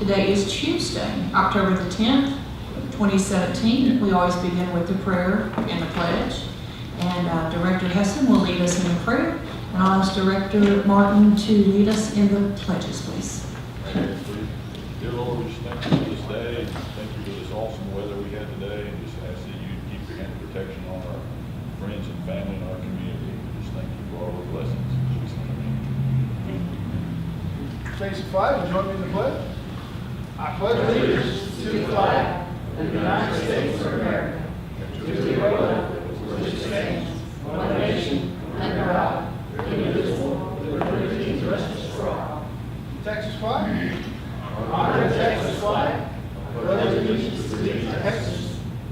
Today is Tuesday, October the 10th, 2017. We always begin with the prayer and the pledge. And Director Hessen will lead us in the prayer. And I'll ask Director Martin to lead us in the pledges, please. Dear Lord, we just thank you for this day, and thank you for this awesome weather we had today, and just ask that you keep your hand of protection on our friends and family and our community. Just thank you for all the blessings. In Jesus' name. Face the flag and join me in the pledge. I pledge allegiance to the flag of the United States of America, to the republic which stands one nation under God, indivisible, with liberty and justice for all. Texas flag. Honor the Texas flag. Pledge allegiance to Texas,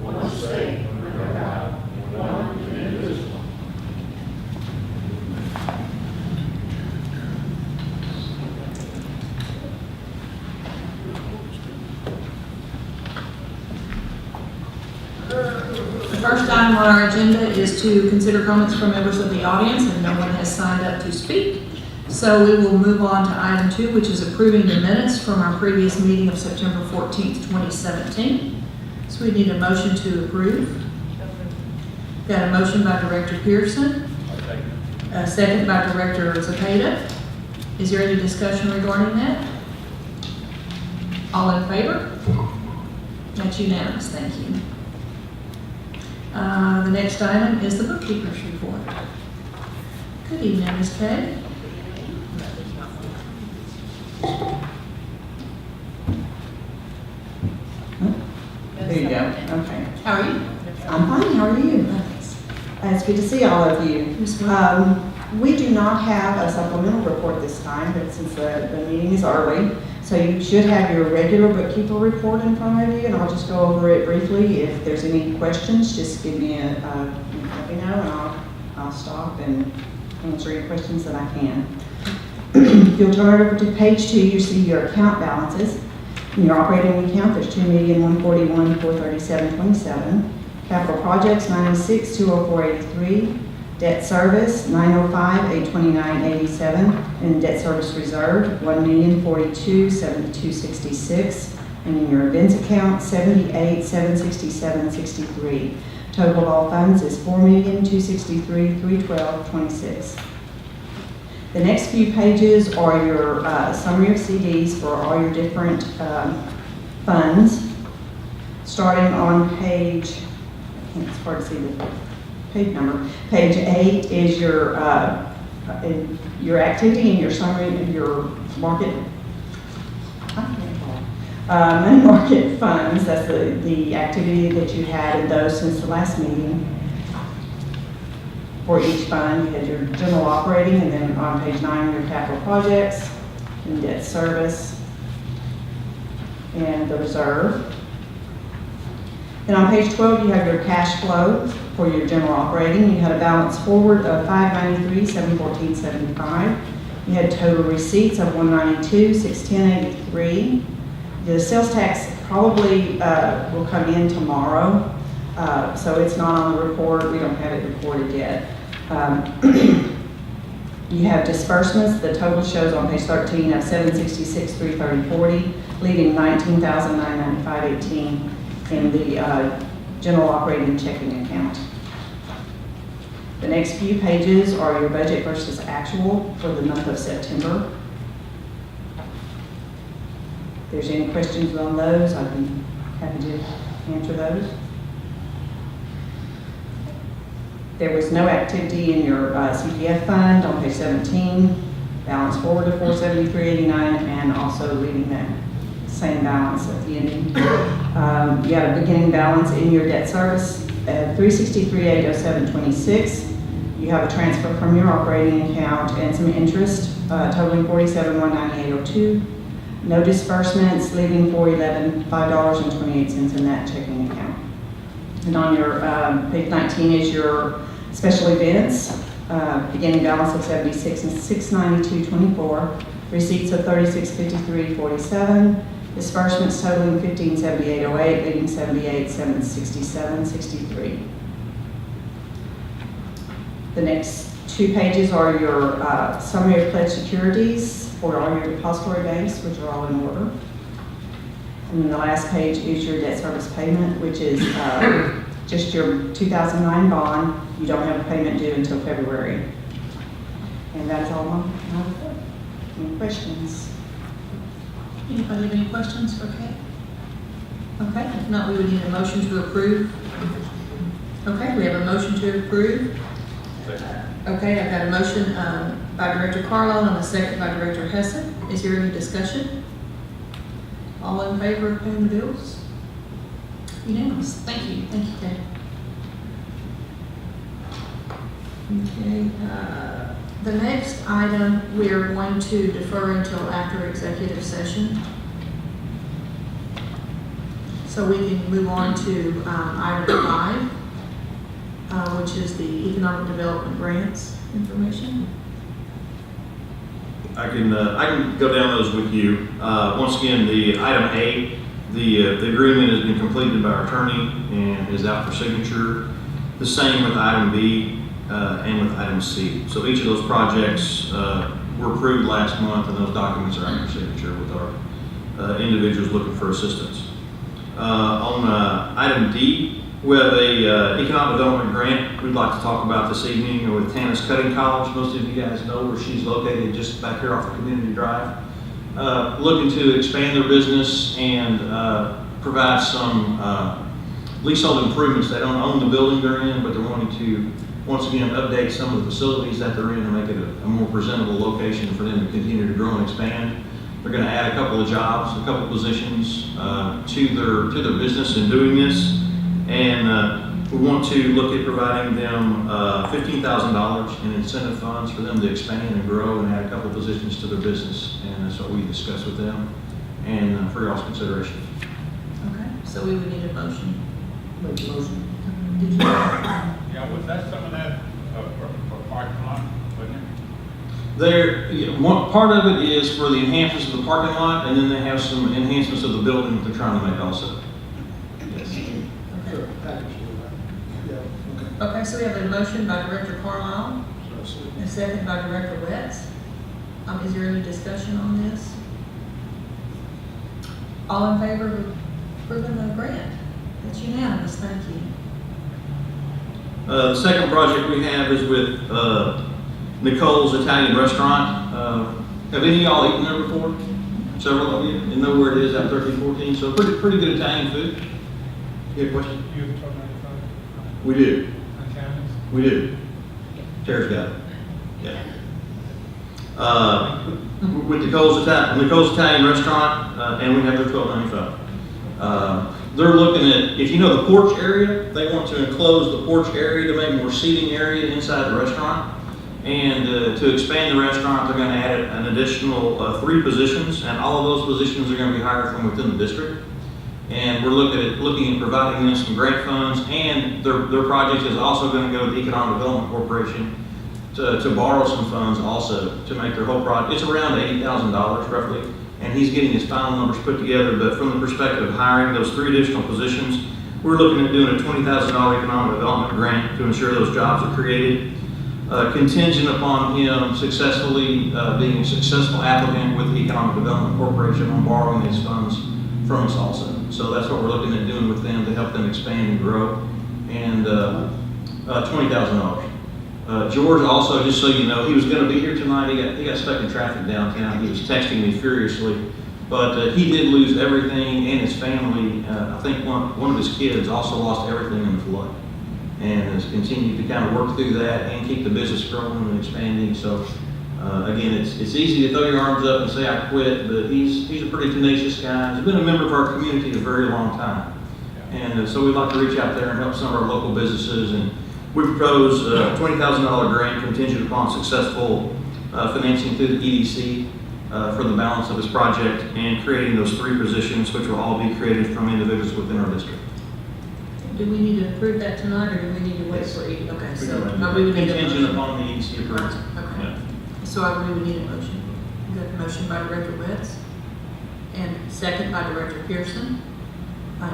one state under God, one and indivisible. The first item on our agenda is to consider comments from members of the audience, and no one has signed up to speak. So we will move on to item 2, which is approving the minutes from our previous meeting of September 14th, 2017. So we need a motion to approve. Got a motion by Director Pearson, a second by Director Zepeda. Is there any discussion regarding that? All in favor? That's unanimous, thank you. The next item is the bookkeeper's report. Good evening, Ms. Kay. There you go. Okay. How are you? I'm fine. How are you? It's good to see all of you. We do not have a supplemental report this time, but since the meeting is early, so you should have your regular bookkeeper report in front of you, and I'll just go over it briefly. If there's any questions, just give me let me know, and I'll stop and answer any questions that I can. If you'll turn over to page 2, you see your account balances. In your operating account, there's $2,141,437.27. Capital projects, $906,204.83. Debt service, $905,829.87. And debt service reserve, $1,042,7266. And in your events account, $78,767.63. Total of all funds is $4,263,312.26. The next few pages are your summary of CDs for all your different funds. Starting on page, it's hard to see the page number. Page 8 is your activity and your summary of your market. Money market funds. That's the activity that you had in those since the last meeting. For each fund, you had your general operating, and then on page 9, your capital projects, and debt service, and the reserve. Then on page 12, you have your cash flow for your general operating. You had a balance forward of $593,714.75. You had total receipts of $192,610.83. The sales tax probably will come in tomorrow, so it's not on the report. We don't have it reported yet. You have disbursements. The total shows on page 13 of $766,330.40, leaving $19,995.18 in the general operating checking account. The next few pages are your budget versus actual for the month of September. If there's any questions on those, I'd be happy to answer those. There was no activity in your CPF fund on page 17, balance forward of $473.89, and also leaving that same balance at the ending. You had a beginning balance in your debt service at $363,807.26. You have a transfer from your operating account and some interest totaling $47,198.02. No disbursements, leaving $411,528 in that checking account. And on your page 19 is your special events, beginning balance of $76,692.24, receipts of $36,53.47, disbursements totaling $15,78.08, leaving $78,767.63. The next two pages are your summary of pledged securities for all your depository banks, which are all in order. And then the last page is your debt service payment, which is just your 2009 bond. You don't have a payment due until February. And that is all my report. Any questions? Anybody have any questions for Kate? Okay, if not, we would need a motion to approve. Okay, we have a motion to approve. Okay, I've got a motion by Director Carlisle and a second by Director Hessen. Is there any discussion? All in favor of paying the bills? Unanimous. Thank you, Kate. Okay, the next item we are going to defer until after executive session. So we can move on to item 5, which is the economic development grants information. I can go down those with you. Once again, the item A, the agreement has been completed by our attorney and is out for signature. The same with item B and with item C. So each of those projects were approved last month, and those documents are out for signature with our individuals looking for assistance. On item D, we have a economic development grant we'd like to talk about this evening with Tannis Cutting College. Most of you guys know where she's located, just back here off the Community Drive. Looking to expand their business and provide some leasehold improvements. They don't own the building they're in, but they're wanting to, once again, update some of the facilities that they're in and make it a more presentable location for them to continue to grow and expand. They're going to add a couple of jobs, a couple of positions to their business in doing this. And we want to look at providing them $15,000 in incentive funds for them to expand and grow and add a couple positions to their business. And that's what we discussed with them and for y'all's consideration. Okay, so we would need a motion. Make the motion. Did you? Yeah, was that some of that for parking lot, wasn't it? One part of it is for the enhancements of the parking lot, and then they have some enhancements of the building that they're trying to make also. Yes. Sure, package, yeah, okay. Okay, so we have a motion by Director Carlisle, a second by Director Wetz. Is there any discussion on this? All in favor of approving the grant? That's unanimous, thank you. The second project we have is with Nicole's Italian Restaurant. Have any of y'all eaten there before? Several of you? You know where it is at 1314, so pretty good Italian food. You have a question? You were talking about We do. the cabins? We do. Tara's got it. Yeah. With Nicole's Italian Restaurant, and we have their $12.95. They're looking at, if you know the porch area, they want to enclose the porch area to make more seating area inside the restaurant. And to expand the restaurant, they're going to add an additional 3 positions, and all of those positions are going to be hired from within the district. And we're looking at providing them some grant funds, and their project is also going to go to the Economic Development Corporation to borrow some funds also to make their whole project. It's around $80,000 roughly, and he's getting his final numbers put together. But from the perspective of hiring those 3 additional positions, we're looking at doing a $20,000 economic development grant to ensure those jobs are created, contingent upon him successfully being a successful applicant with the Economic Development Corporation on borrowing these funds from us also. So that's what we're looking at doing with them to help them expand and grow. And $20,000. George also, just so you know, he was going to be here tonight. He got stuck in traffic downtown. He was texting me furiously, but he did lose everything and his family. I think one of his kids also lost everything in the flood, and has continued to kind of work through that and keep the business growing and expanding. So again, it's easy to throw your arms up and say I quit, but he's a pretty tenacious guy. He's been a member of our community a very long time, and so we'd like to reach out there and help some of our local businesses. And we propose a $20,000 grant contingent upon successful financing through the EDC for the balance of this project, and creating those 3 positions, which will all be created from individuals within our district. Do we need to approve that tonight, or do we need to wait for it? Okay, so we would need a Contingent motion. upon the EDC approval. Okay, Yeah. so we would need a motion. We got a motion by Director Wetz, and second by Director Pearson.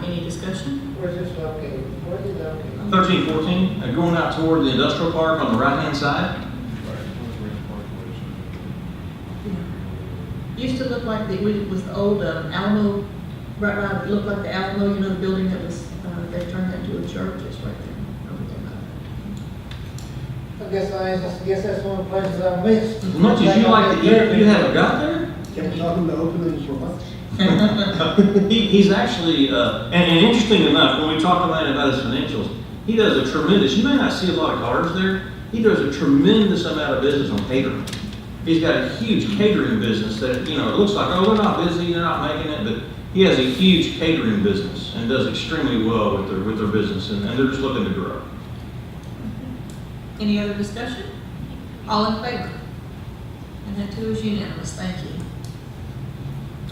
Any discussion? Where's this located? Where is it located? 1314, going out toward the industrial park on the right-hand side. Used to look like it was the old Alamo right now, it looked like the Alamo, you know, the building that was, they turned that into a church, it's right there, over there. I guess that's one of the places I missed. As much as you like to eat, you haven't got there? Kept talking to opening for months. He's actually, and interesting enough, when we talk about his financials, he does a tremendous, you may not see a lot of cars there, he does a tremendous amount of business on catering. He's got a huge catering business that, you know, it looks like, oh, they're not busy, they're not making it, but he has a huge catering business and does extremely well with their business, and they're just looking to grow. Any other discussion? All in favor? And that too is unanimous, thank you.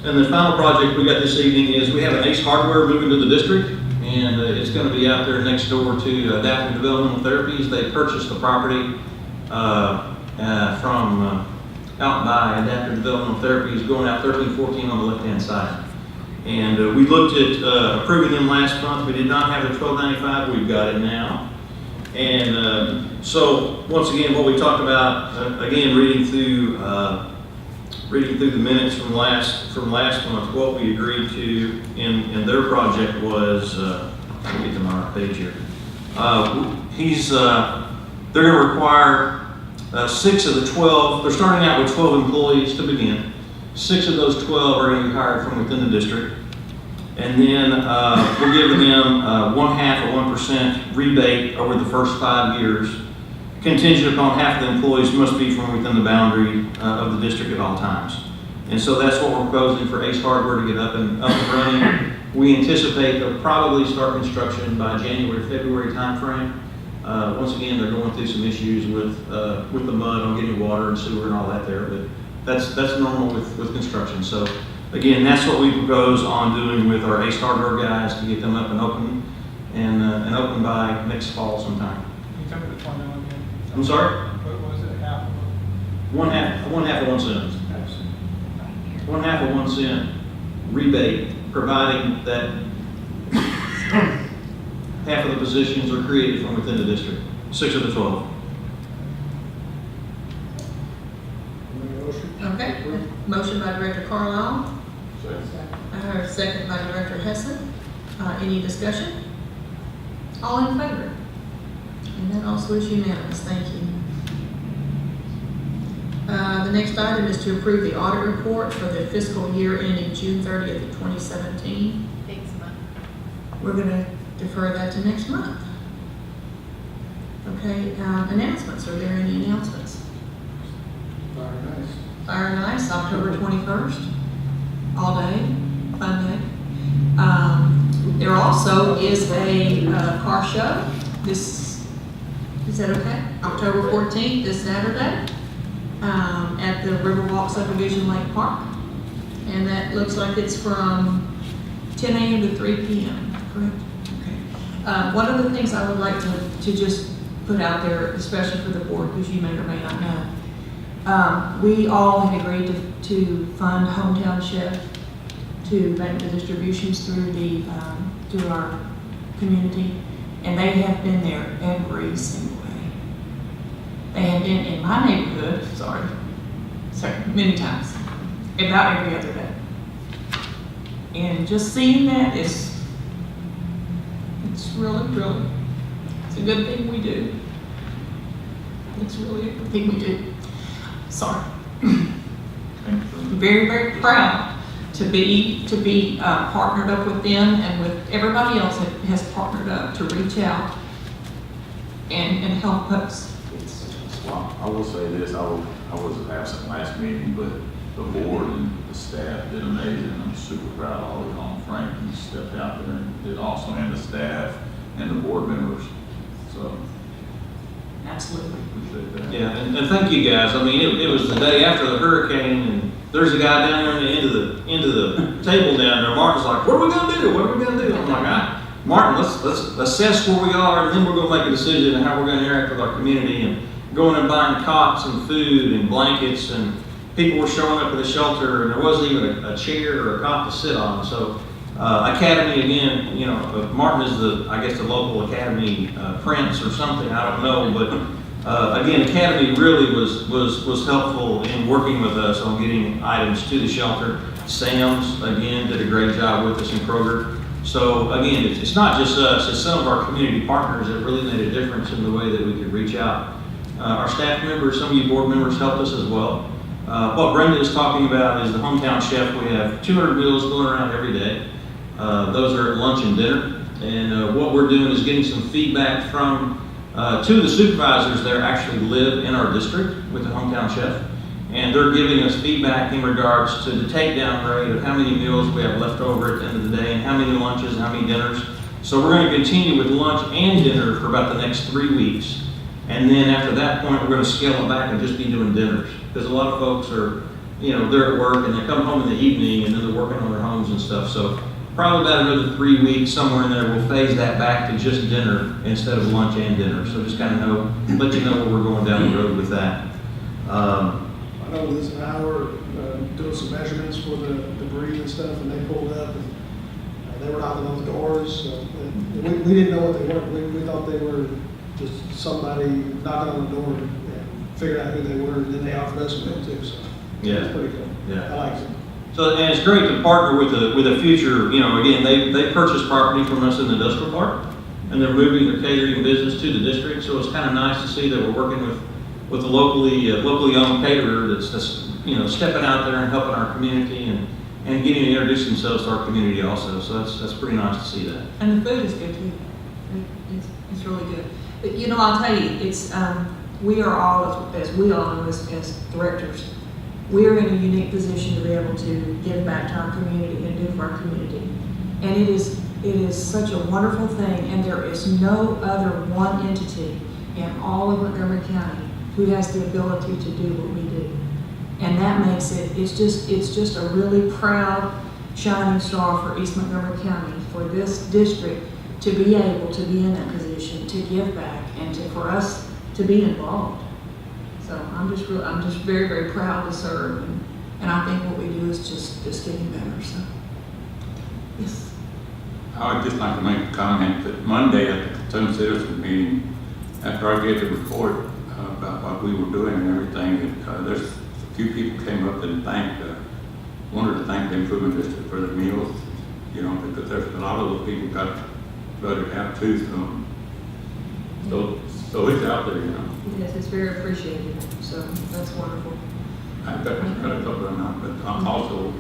And the final project we got this evening is we have an Ace Hardware moving to the district, and it's going to be out there next door to Adaptive Developmental Therapies. They purchased the property from out by Adaptive Developmental Therapies, going out 1314 on the left-hand side. And we looked at approving them last month. We did not have the 1295. We've got it now. And so once again, what we talked about, again, reading through the minutes from last month, what we agreed to in their project was, let me get to my page here. They're going to require 6 of the 12. They're starting out with 12 employees to begin. 6 of those 12 are going to be hired from within the district. And then we're giving them 1/2 of 1% rebate over the first 5 years, contingent upon half of the employees must be from within the boundary of the district at all times. And so that's what we're proposing for Ace Hardware to get up and running. We anticipate they'll probably start construction by January, February timeframe. Once again, they're going through some issues with the mud on getting water and sewer and all that there, but that's normal with construction. So again, that's what we propose on doing with our Ace Hardware guys to get them up and open and open by next fall sometime. Can you tell me the formula again? I'm sorry? What was it, half of it? 1/2 of 1 cent. 1/2 of 1 cent rebate, providing that half of the positions are created from within the district, 6 of the 12. Okay, motion by Director Carlisle, second by Director Hessen. Any discussion? All in favor? And that also is unanimous, thank you. The next item is to approve the audit report for the fiscal year ending June 30th of 2017. Thanks, Mom. We're going to defer that to next month. Okay, announcements. Are there any announcements? Very nice. Fire and Ice, October 21st, all day, fun day. There also is a car show. Is that okay? October 14th, this Saturday, at the Riverwalk Subdivision Lake Park. And that looks like it's from 10 a.m. to 3 p.m., correct? Okay. One of the things I would like to just put out there, especially for the board, because you may or may not know, we all had agreed to fund Hometown Chef to make the distributions through our community, and they have been there every single day. They have been in my neighborhood, sorry, many times, about every other day. And just seeing that it's really, it's a good thing we do. It's really a good thing we do. Sorry. I'm very, very proud to be partnered up with them and with everybody else that has partnered up to reach out and help us. Well, I will say this, I was absent last meeting, but the board and the staff did amazing. I'm super proud of all of y'all. Frank, you stepped out there and did awesome, and the staff and the board members. So, Absolutely. appreciate that. Yeah, and thank you guys. I mean, it was the day after the hurricane, and there's a guy down there on the end of the table down there. Martin's like, "What are we gonna do? What are we gonna do?" I'm like, "Martin, let's assess where we are, and then we're gonna make a decision on how we're gonna interact with our community." And going and buying cots and food and blankets, and people were showing up at the shelter, and there wasn't even a chair or a cot to sit on. So, Academy again, you know, Martin is I guess the local Academy prince or something. I don't know, but Again, Academy really was helpful in working with us on getting items to the shelter. Sam's, again, did a great job with us in Kroger. So again, it's not just us, it's some of our community partners that really made a difference in the way that we could reach out. Our staff members, some of you board members helped us as well. What Brenda is talking about is the hometown chef. We have 200 meals going around every day. Those are at lunch and dinner. And what we're doing is getting some feedback from two of the supervisors there actually live in our district with the hometown chef. And they're giving us feedback in regards to the takedown rate of how many meals we have left over at the end of the day and how many lunches and how many dinners. So we're going to continue with lunch and dinner for about the next 3 weeks. And then after that point, we're going to scale it back and just be doing dinners. Because a lot of folks are, they're at work and they come home in the evening and then they're working on their homes and stuff. So probably about another 3 weeks, somewhere in there, we'll phase that back to just dinner instead of lunch and dinner. So just kind of let you know where we're going down the road with that. I know Liz and I were doing some measurements for the debris and stuff, and they pulled up, and they were knocking on the doors. And we didn't know what they were. We thought they were just somebody knocking on the door and figured out who they were, and then they offered us a meal too. So Yeah. it's pretty cool. Yeah. I like it. So, and it's great to partner with a future, again, they purchased property from us in the industrial park, and they're moving their catering business to the district, so it's kind of nice to see that we're working with a locally owned caterer that's stepping out there and helping our community and getting to introduce themselves to our community also, so that's pretty nice to see that. And the food is good too. It's really good. But I'll tell you, it's, we are all, as we all know as directors, we are in a unique position to be able to give back to our community and do for our community. And it is such a wonderful thing, and there is no other one entity in all of Montgomery County who has the ability to do what we do. And that makes it's just a really proud, shining star for East Montgomery County, for this district to be able to be in that position, to give back, and for us to be involved. So I'm just very, very proud to serve, and I think what we do is just getting better, so. Yes. I would just like to make a comment that Monday at the Platoon Citizen meeting, after I gave the report about what we were doing and everything, there's a few people came up and wanted to thank the improvement district for the meals, because there's a lot of those people got voted out too, so it's out there, Yes, it's very appreciated, so that's wonderful. I've got a couple of them, but I'm also,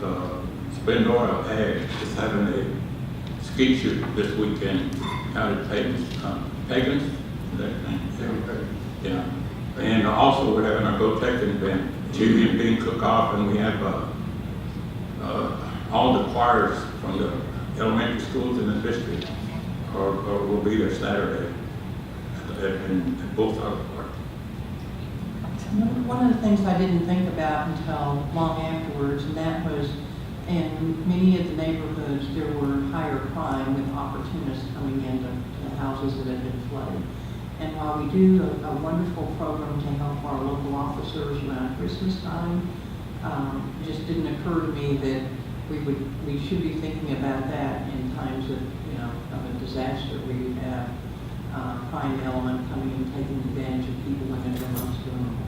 Spindora Ag is having a skeet shoot this weekend out at Pagans, is that name? Yeah. And also we're having our Go Tech event, chili and bean cook-off, and we have all the choirs from the elementary schools in the district will be there Saturday at both our parks. One of the things I didn't think about until long afterwards, and that was in many of the neighborhoods, there were higher crime with opportunists coming into the houses that had been flooded. And while we do a wonderful program to help our local officers around Christmas time, it just didn't occur to me that we should be thinking about that in times of a disaster where you have crime element coming and taking advantage of people when they're most vulnerable.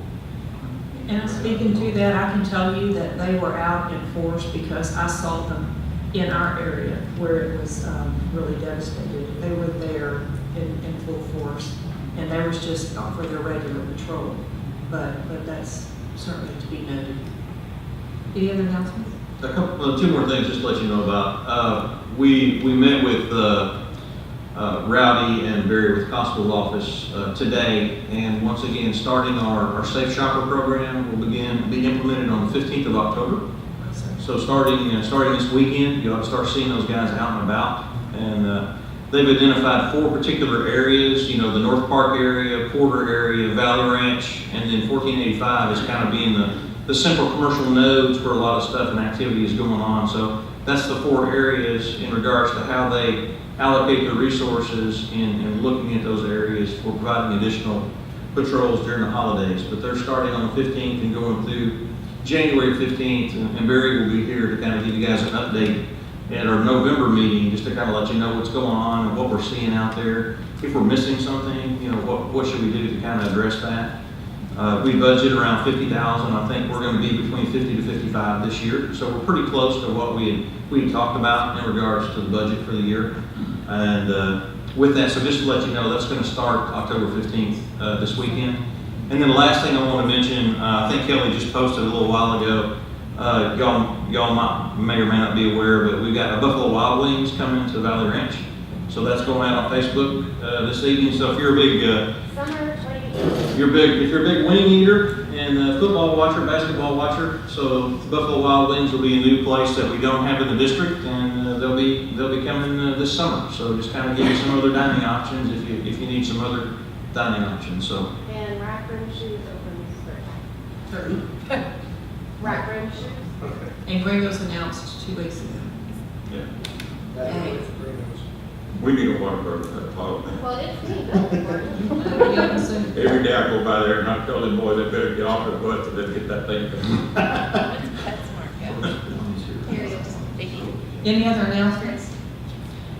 And speaking to that, I can tell you that they were out in force because I saw them in our area where it was really devastated. They were there in full force, and they was just for their regular patrol. But that's certainly to be noted. Any other announcements? Two more things just to let you know about. We met with Rowdy and Barry with Constable's office today, and once again, starting our Safe Shopper program will be implemented on the 15th of October. So starting this weekend, you'll start seeing those guys out and about, and they've identified 4 particular areas, the North Park area, Porter area, Valley Ranch, and then 1485 is kind of being the central commercial nodes where a lot of stuff and activity is going on. So that's the 4 areas in regards to how they allocate the resources in looking at those areas for providing additional patrols during the holidays. But they're starting on the 15th and going through January 15th, and Barry will be here to kind of give you guys an update at our November meeting, just to kind of let you know what's going on and what we're seeing out there. If we're missing something, you know, what should we do to kind of address that? We budgeted around 50,000. I think we're going to be between 50 to 55 this year. So we're pretty close to what we had talked about in regards to the budget for the year. And with that, so just to let you know, that's going to start October 15th this weekend. And then the last thing I want to mention, I think Kelly just posted a little while ago. Y'all may or may not be aware, but we've got a Buffalo Wild Wings coming to Valley Ranch. So that's going out on Facebook this evening. So if you're a big if you're a big wing eater and a football watcher, basketball watcher, so Buffalo Wild Wings will be a new place that we don't have in the district, and they'll be coming this summer. So just kind of give you some other dining options if you need some other dining options. So. And Rack Room Shoes opens Thursday. Rack Room Shoes. And Gringo's announced 2 weeks ago. Yeah. Hey. We need a Whataburger for that close. Well, it's me, that's the Every day I go by there and I tell them boys they better get off their butts and let's get that thing going. That's smart, Here it is. Any other announcements?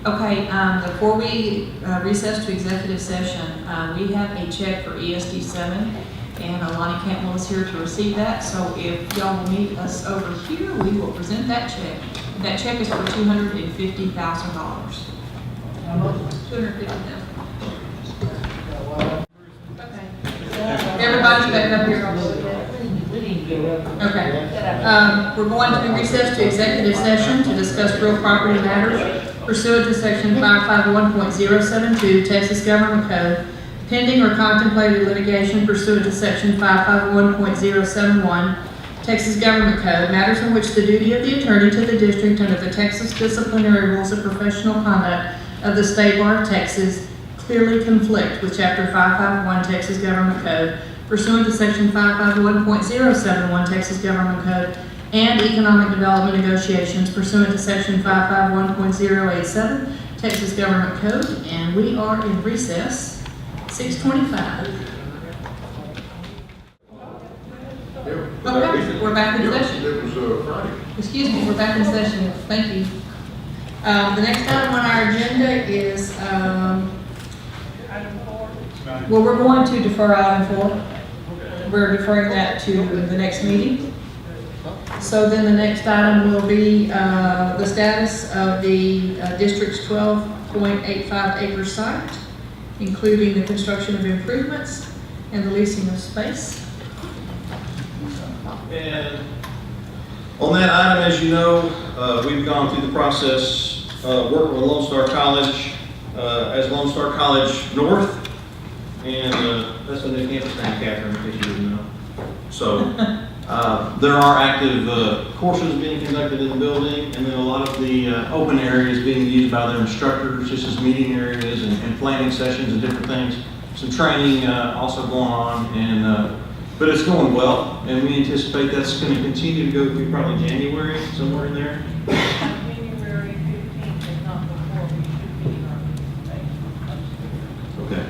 Okay, before we recess to executive session, we have a check for ESD 7, and Alani Campbell is here to receive that. So if y'all will meet us over here, we will present that check. That check is for $250,000. $250,000. Okay. Everybody's back up here. Okay. We're going to recess to executive session to discuss real property matters pursuant to section 551.072 Texas Government Code, pending or contemplated litigation pursuant to section 551.071 Texas Government Code, matters in which the duty of the attorney to the district under the Texas Disciplinary Rules of Professional Conduct of the State Bar of Texas clearly conflict with Chapter 551 Texas Government Code pursuant to Section 551.071 Texas Government Code and economic development negotiations pursuant to Section 551.087 Texas Government Code, and we are in recess, 6:25. Okay, we're back in session. It was Friday. Excuse me, we're back in session. Thank you. The next item on our agenda is, well, we're going to defer item 4. We're deferring that to the next meeting. So then the next item will be the status of the district's 12.85 acre site, including the construction of improvements and the leasing of space. And on that item, as you know, we've gone through the process, working with Lone Star College, as Lone Star College North, and that's the new campus now, Catherine, in case you didn't know. So there are active courses being conducted in the building, and then a lot of the open areas being used by their instructors, just as meeting areas and planning sessions and different things. Some training also going on, and but it's going well, and we anticipate that's going to continue to go through probably January, somewhere in there. January 15th, if not before, we should be in our Okay.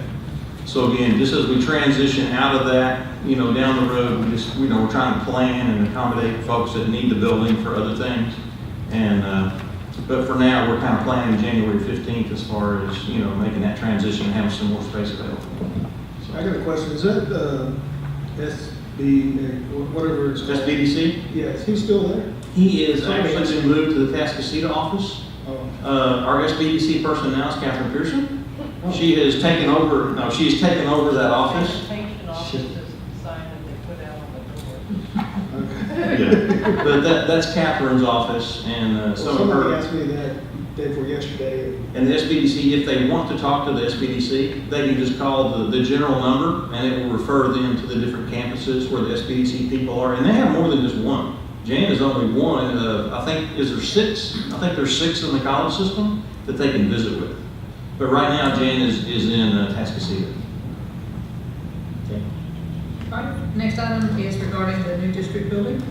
So again, just as we transition out of that, you know, down the road, we just, you know, we're trying to plan and accommodate folks that need the building for other things. And, but for now, we're kind of planning January 15th as far as, you know, making that transition and having some more space available. I got a question, is that, whatever it's called? SBDC? Yeah, is he still there? He is actually been moved to the Tascasita office. Oh. Our SBDC person now is Catherine Pearson. She has taken over, that office. presentation office is the sign that they put out on the door. Okay. Yeah, but that's Catherine's office, and some of Somebody her, asked me that day before yesterday. and the SBDC, if they want to talk to the SBDC, they can just call the general number, and it will refer them to the different campuses where the SBDC people are, and they have more than just one. Jan is only one, I think, is there 6? I think there's 6 in the college system that they can visit with. But right now, Jan is in Tascasita. Okay. All right, next item is regarding the new district building.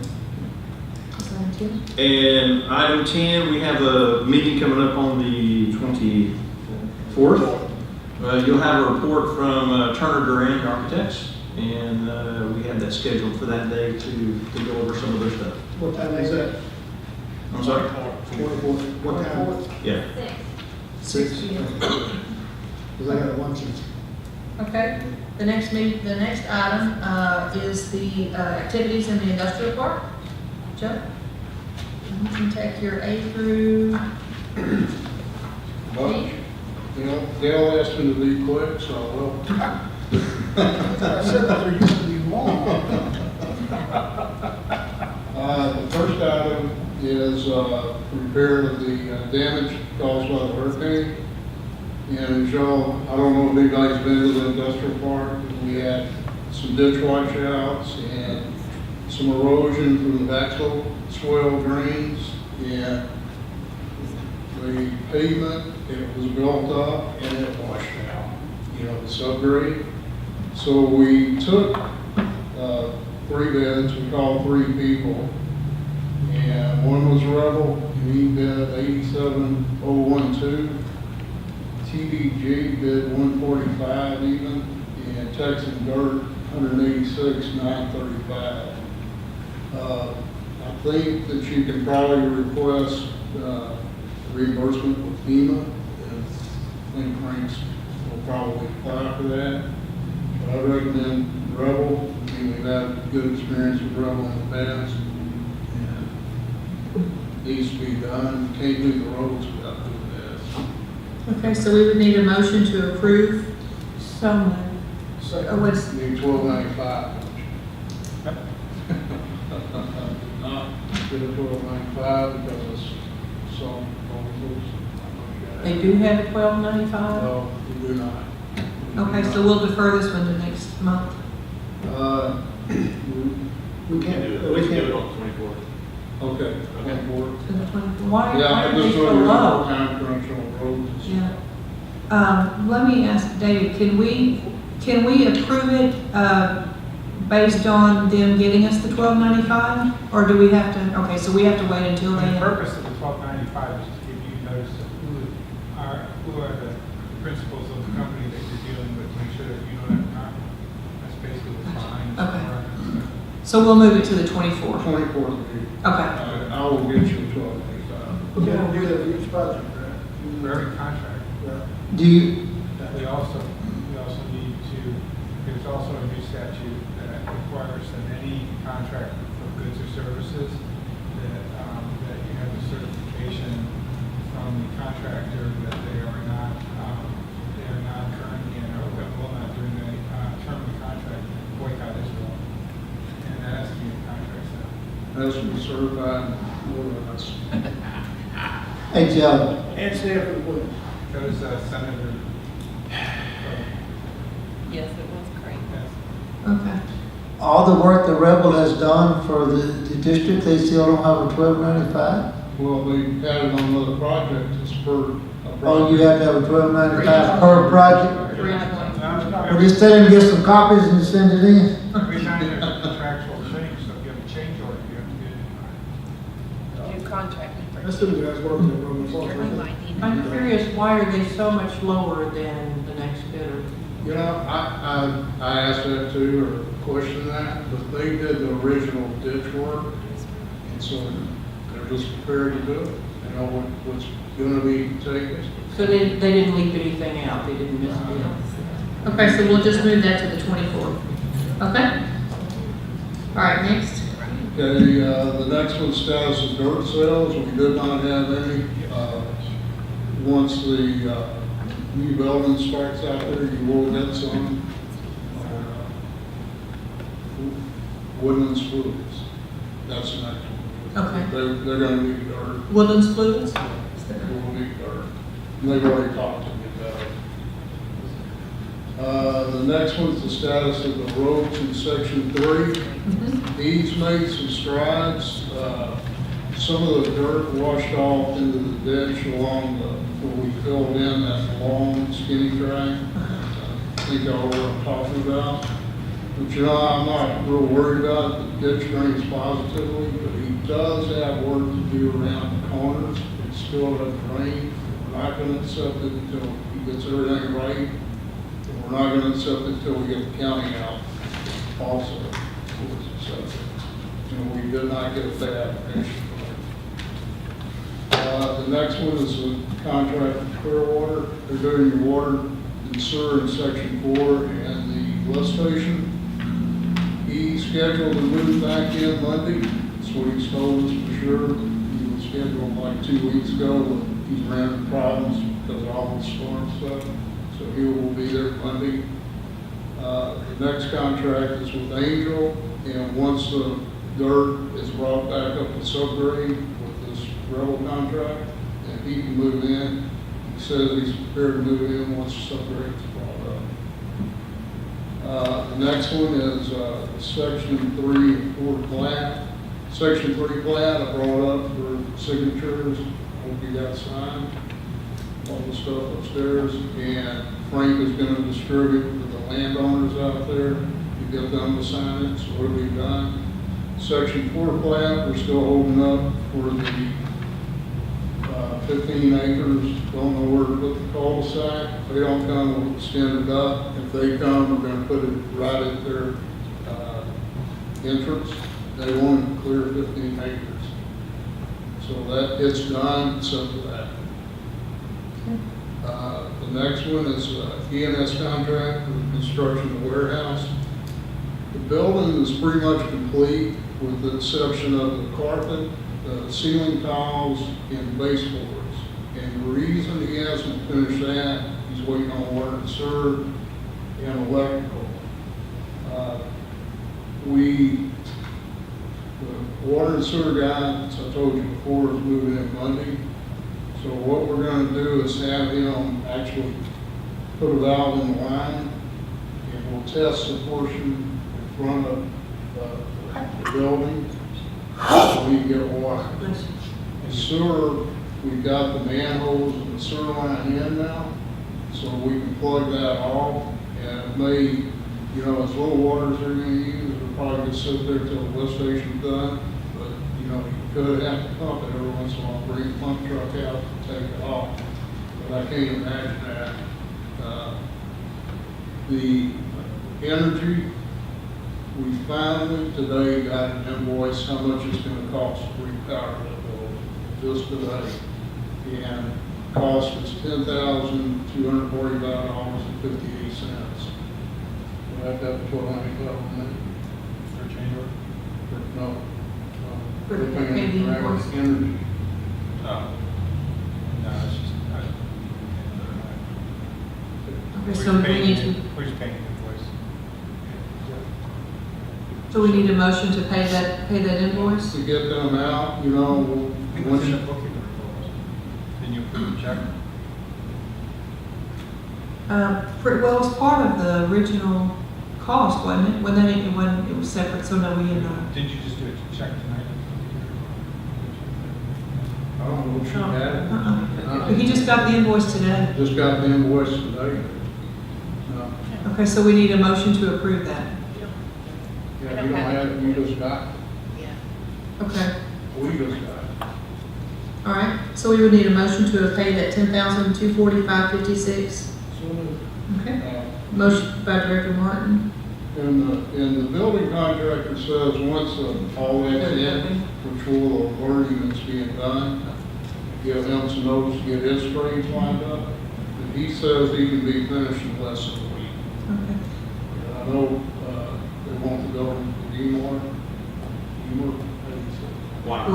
Is that on 10? And item 10, we have a meeting coming up on the 24th. You'll have a report from Turner Durand Architects, and we have that scheduled for that day to go over some of their stuff. What time is that? I'm sorry? 24th. What time? Yeah. 6. 6? Because I got a luncheon. Okay, the next item is the activities in the industrial park. Joe? You can take your A through But, you know, Dale asked me to be quick, so I will. I said that there used to be long. The first item is repair of the damage caused by the hurricane. And y'all, I don't know if anybody's been to the industrial park. We had some ditch washouts and some erosion from the backslope swell drains. And the pavement, it was built up and it washed out, you know, the subgrade. So we took 3 bids, we called 3 people, and one was Rebel, and he bid 87,012. TDG bid 145 even, and Texan Dirt 186,935. I think that you can probably request reimbursement with FEMA, and I think Frank's will probably apply for that. But I recommend Rebel. I mean, we've had good experience with Rebel in the past, and it needs to be done. Can't do the roads without doing this. Okay, so we would need a motion to approve. So moved. Oh, what's, Need $12.95. Get a $12.95 because it's so. They do have a $12.95? No, we do not. okay, so we'll defer this one to next month. We can't do it. We can do it on the 24th. Okay. To the 24th. Why Yeah, are I they just so want to low? time crunch on roads. Yeah. Let me ask David, can we approve it, based on them getting us the $12.95? Or do we have to, okay, so we have to wait until The then? purpose of the $12.95 is to give you notice of who are the principals of the company that you're dealing with, make sure that you don't have conflict. That's basically the fine. Okay. So we'll move it to the 24th. 24th. Okay. I will get you $12.95. We gotta do that for each project, right? For every contract. Yeah. Do you, We also need to, there's also a new statute that requires that any contract for goods or services that you have a certification from the contractor that they are not currently in or will not during the term of the contract boycott Israel. And that has to be in the contract set. Has to be certified more than us. hey Joe, And staff employees. Goes Senator. Yes, it was great. Okay. all the work the Rebel has done for the district, they still don't have a $12.95? Well, they had it on another project, it's per. Oh, you have to have a $12.95 per project? 3 points. Well, just tell them to get some copies and send it in. Every time there's a contractual change, so if you have a change order, you have to get it. New contract. That's the guys working at Roman Falls. I'm curious, why are they so much lower than the next bidder? You know, I asked that too, or questioned that, but they did the original ditch work, and so they're just prepared to do it. They know what's gonna be taken. So they didn't leave anything out, they didn't miss a deal? Okay, so we'll just move that to the 24th. Okay? All right, next. Okay, the next one's status of dirt sales, we did not have any. Once the new building starts out there, you will get some. Woodlands Fluids, that's the next one. Okay. They're gonna need dirt, Woodlands Fluids? we'll need dirt, and they've already talked to me about it. The next one's the status of the roads in section 3. He's made some strides. Some of the dirt washed off into the ditch along where we filled in that long skinny track. I think y'all know what I'm talking about. But you know, I'm not real worried about it. The ditch drains positively, but he does have work to do around the corners. It's still a drain. We're not gonna accept it until he gets everything right. And we're not gonna accept it until we get the county out also. So, you know, we did not get a bad application. The next one is a contract with Clearwater. They're doing your water and sewer in section 4 and the lift station. He's scheduled to move back in Monday, that's what he's told us for sure. He was scheduled like 2 weeks ago, but he's ran into problems because of all the storm stuff, so he will be there Monday. The next contract is with Angel, and once the dirt is brought back up to subgrade with this rebel contract, and he can move in. He says he's prepared to move in once the subgrade is brought up. The next one is section 3 and 4 plat. Section 3 plat I brought up for signatures. Hope you got signed. All the stuff upstairs, and Frank is going to distribute to the landowners out there. You get them to sign it, so it'll be done. Section 4 plat, we're still holding up for the 15 acres. Don't know where to put the cul-de-sac. If they don't come, we'll extend it up. If they come, we're going to put it right at their entrance. They want to clear 15 acres. So that it's done, it's up to that. The next one is EMS contract for the construction of the warehouse. The building is pretty much complete with the exception of the carpet, the ceiling tiles, and baseboards. And the reason he hasn't finished that, he's waiting on water and sewer and electrical. The water and sewer guy, as I told you before, is moving in Monday. So what we're going to do is have him actually put a valve in the line, and we'll test the portion in front of the building so we can get water. The sewer, we've got the manholes and the sewer line in now, so we can plug that off, and it may, as little water as they're going to use, it'll probably just sit there till the lift station's done. But, you could have to pump it every once in a while, bring the pump truck out and take it off. But I can't imagine that. The energy, we finally today got an invoice how much it's going to cost to repower that building just today. And cost is $10,245.58. I've got $1,290 in it. For January? No. For We're paying paying the for invoice. energy. No. No, it's just, Okay, so we need to, We're just paying the invoice. so we need a motion to pay that invoice? To get them out, once Within you, the bookkeeping report. Then you approve the check. Well, it was part of the original cost, wasn't it? When it was separate, so no, we didn't know. Didn't you just do a check tonight? I don't know what you had. He just got the invoice today. Just got the invoice today. No. Okay, so we need a motion to approve that. Yeah, you don't have it, you just got it. Okay, We just got it. all right. So we would need a motion to pay that $10,245.56. So moved. Okay. Motion by Director Martin. And the building contractor says once all that's in, which will alert him it's being done, give him some notice to get his trades lined up. And he says he can be finished in less than a week. Okay. And I know, they want the building to be more, Wow.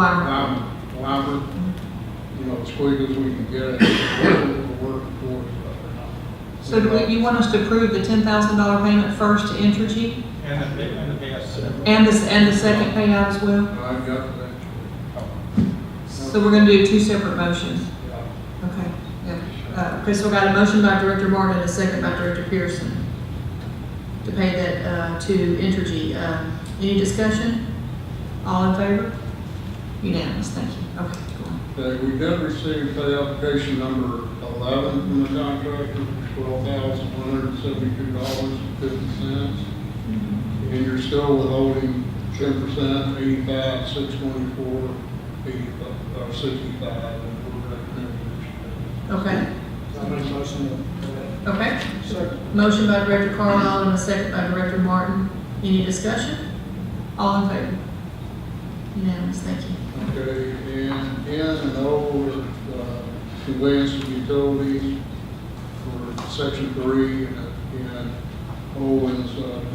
Lambert, as quick as we can get it, we're working towards that now. So you want us to approve the $10,000 payment first to Entergy And the gas. and the second payout as well? I've got that. So we're going to do two separate motions. Yeah. Okay, yeah. Chris, we got a motion by Director Martin and a second by Director Pearson to pay that to Entergy. Any discussion? All in favor? Unanimous, thank you. Okay, go on. Okay, we did receive pay application number 11 from the contractor, $12,172.50. And you're still withholding 10%, 85, 624, 65, and we're recommending. Okay, I make a motion to, okay. second. Motion by Director Carlisle and a second by Director Martin. Any discussion? All in favor? Unanimous, thank you. Okay, and N and O, conveyance of utilities for section 3, and Owens,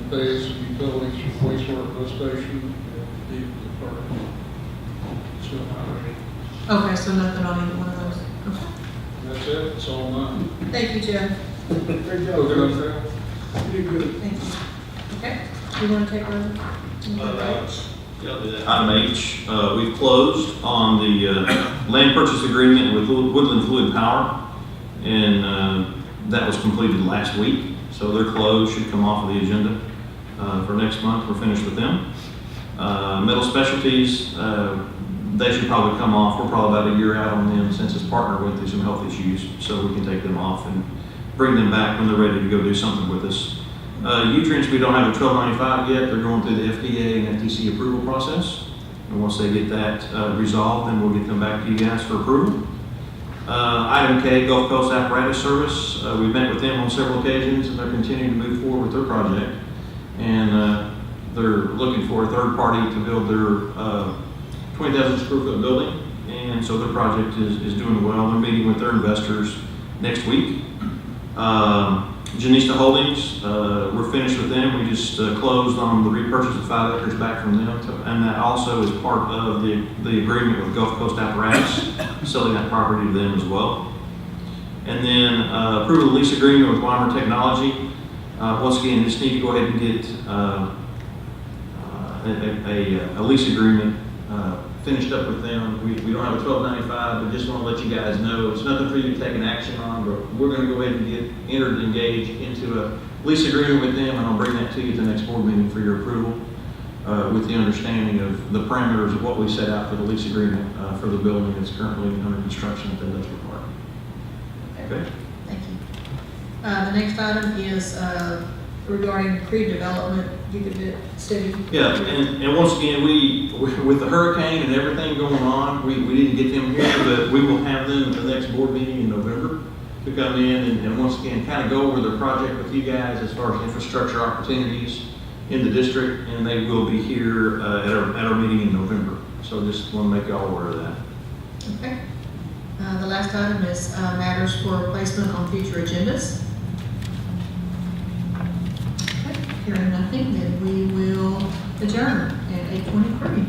pay some utilities for wastewater lift station and deep department. So, Okay, so nothing on either one of those. Okay. that's it, that's all mine. Thank you, Jeff. Great job. Okay, okay. You did good. Thank you. Okay, you want to take over? Item H, we've closed on the land purchase agreement with Woodland Fluid Power, and that was completed last week, so their close should come off of the agenda for next month. We're finished with them. Metal Specialties, they should probably come off. We're probably about a year out on them since his partner went through some health issues, so we can take them off and bring them back when they're ready to go do something with us. Nutrients, we don't have a 1295 yet. They're going through the FDA and FTC approval process. And once they get that resolved, then we'll get them back to you guys for approval. Item K, Gulf Coast Apparatus Service. We've met with them on several occasions, and they're continuing to move forward with their project. And they're looking for a third party to build their 20,000 square foot building. And so their project is doing well. They're meeting with their investors next week. Janista Holdings, we're finished with them. We just closed on the repurchase of 5 acres back from them. And that also is part of the agreement with Gulf Coast Apparatus, selling that property to them as well. And then approval of lease agreement with Weimer Technology. Once again, just need to go ahead and get a lease agreement finished up with them. We don't have a 1295, but just want to let you guys know it's nothing for you to take an action on, but we're going to go ahead and get entered and engaged into a lease agreement with them, and I'll bring that to you at the next board meeting for your approval with the understanding of the parameters of what we set out for the lease agreement for the building that's currently under construction at the industrial park. Okay? Thank you. The next item is regarding pre-development gigabit city. Yeah, and once again, we with the hurricane and everything going on, we didn't get them here, but we will have them at the next board meeting in November to come in and once again kind of go over their project with you guys as far as infrastructure opportunities in the district, and they will be here at our meeting in November. So just want to make you all aware of that. Okay. The last item is matters for placement on future agendas. Okay. Hearing nothing, then we will adjourn at 8:23.